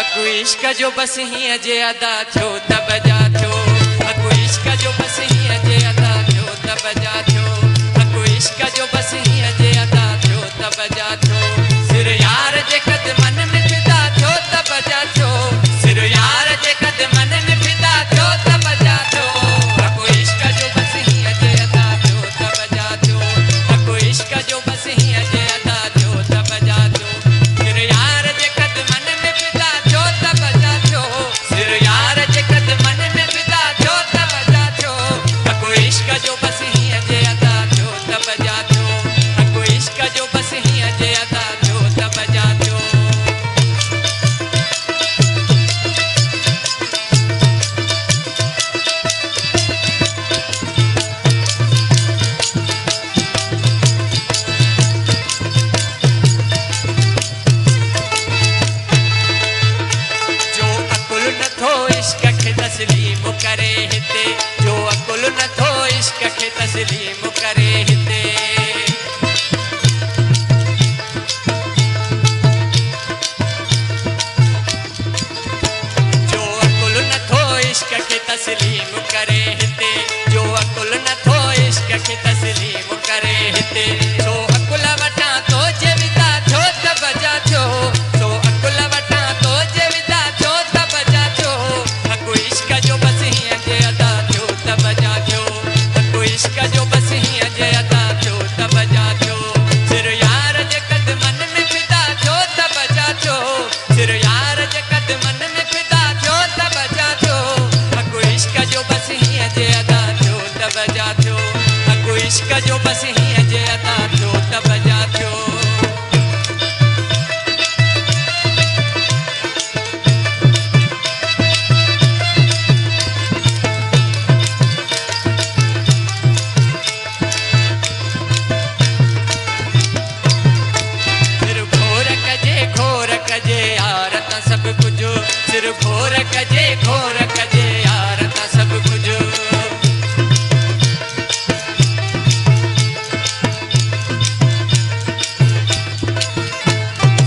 हकु इश्क जो बस ही अजे अदा थो त बजा थो। हकु इश्क जो बस ही अजे अदा थो त बजा थो। हकु इश्क जो बस ही अजे अदा थो त बजा थो। सिर यार जे कदमन में फिदा थो त बजा थो। सिर यार जे कदमन में फिदा थो त बजा थो। हकु इश्क जो बस ही अजे अदा थो त बजा थो। हकु इश्क जो बस ही अजे अदा थो त बजा थो। सिर यार जे कदमन में फिदा थो त बजा थो। सिर यार जे कदमन में फिदा थो त बजा थो। हकु इश्क जो बस ही अजे अदा थो त बजा थो। हकु इश्क जो बस ही अजे अदा थो त बजा थो। जो अकुल नथो इश्क खे तस्लीम करे हिते। जो अकुल नथो इश्क खे तस्लीम करे हिते। जो अकुल नथो इश्क खे तस्लीम करे हिते। जो अकुल नथो इश्क खे तस्लीम करे हिते। सो अकुल वटां तो जे विदा थो त बजा थो। सो अकुल वटां तो जे विदा थो त बजा थो। हकु इश्क जो बस ही अजे अदा थो त बजा थो। हकु इश्क जो बस ही अजे अदा थो त बजा थो। सिर यार जे कदमन में फिदा थो त बजा थो। सिर यार जे कदमन में फिदा थो त बजा थो। हकु इश्क जो बस ही अजे अदा थो त बजा थो। हकु इश्क जो बस ही अजे अदा थो त बजा थो। सिर घोर कजे यार त सब कुछ। सिर घोर कजे यार त सब कुछ।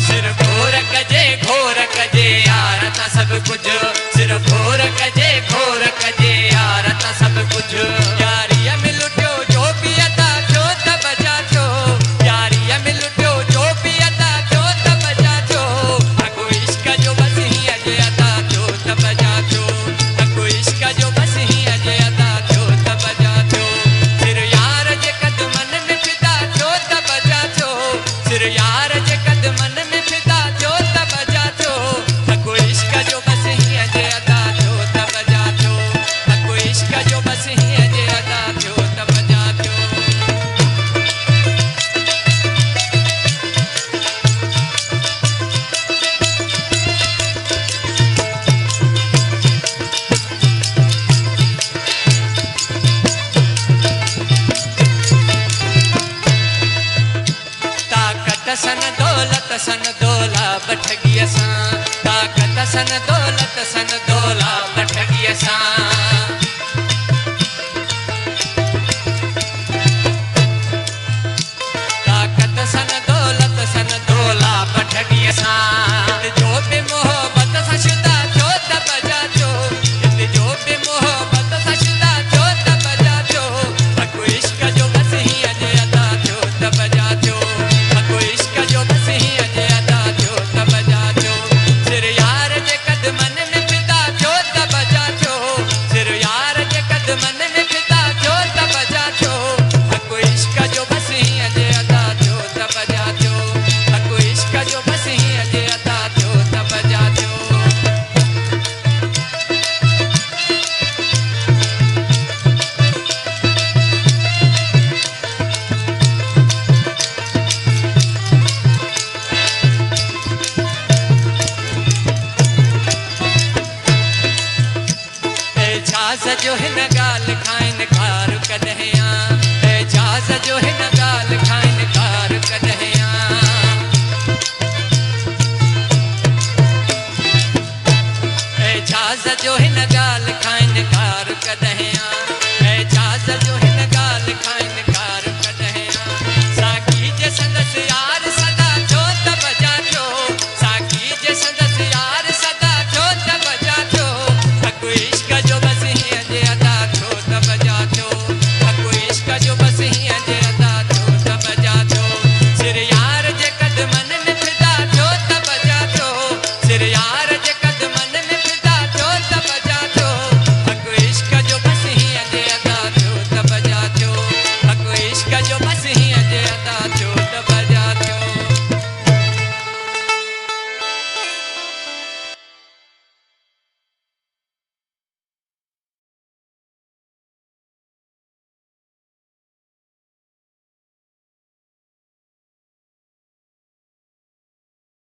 सिर घोर कजे यार त सब कुछ। सिर घोर कजे यार त सब कुछ। यारीअ में लुटियो जो बि अदा थियो त बजा थो। यारीअ में लुटियो जो बि अदा थियो त बजा थो। हकु इश्क जो बस ही अजे अदा थियो त बजा थो। हकु इश्क जो बस ही अजे अदा थियो त बजा थो। सिर यार जे कदमन में फिदा थियो त बजा थो। सिर यार जे कदमन में फिदा थियो त बजा थो। हकु इश्क जो बस ही अजे अदा थियो त बजा थो। हकु इश्क जो बस ही अजे अदा थियो त बजा थो। ताकत सन दौला बठगी असां। ताकत सन दौला बठगी असां। ताकत सन दौला बठगी असां। इत जो बि मोहब्बत सां शुदा थियो त बजा थो। इत जो बि मोहब्बत सां शुदा थियो त बजा थो। हकु इश्क जो बस ही अजे अदा थियो त बजा थो। हकु इश्क जो बस ही अजे अदा थियो त बजा थो। सिर यार जे कदमन में फिदा थियो त बजा थो। सिर यार जे कदमन में फिदा थियो त बजा थो। हकु इश्क जो बस ही अजे अदा थियो त बजा थो। हकु इश्क जो बस ही अजे अदा थियो त बजा थो। एजाज़ जो हिन ॻाल्हि खां इनकार कॾहिं आ। एजाज़ जो हिन ॻाल्हि खां इनकार कॾहिं आ। एजाज़ जो हिन ॻाल्हि खां इनकार कॾहिं आ। एजाज़ जो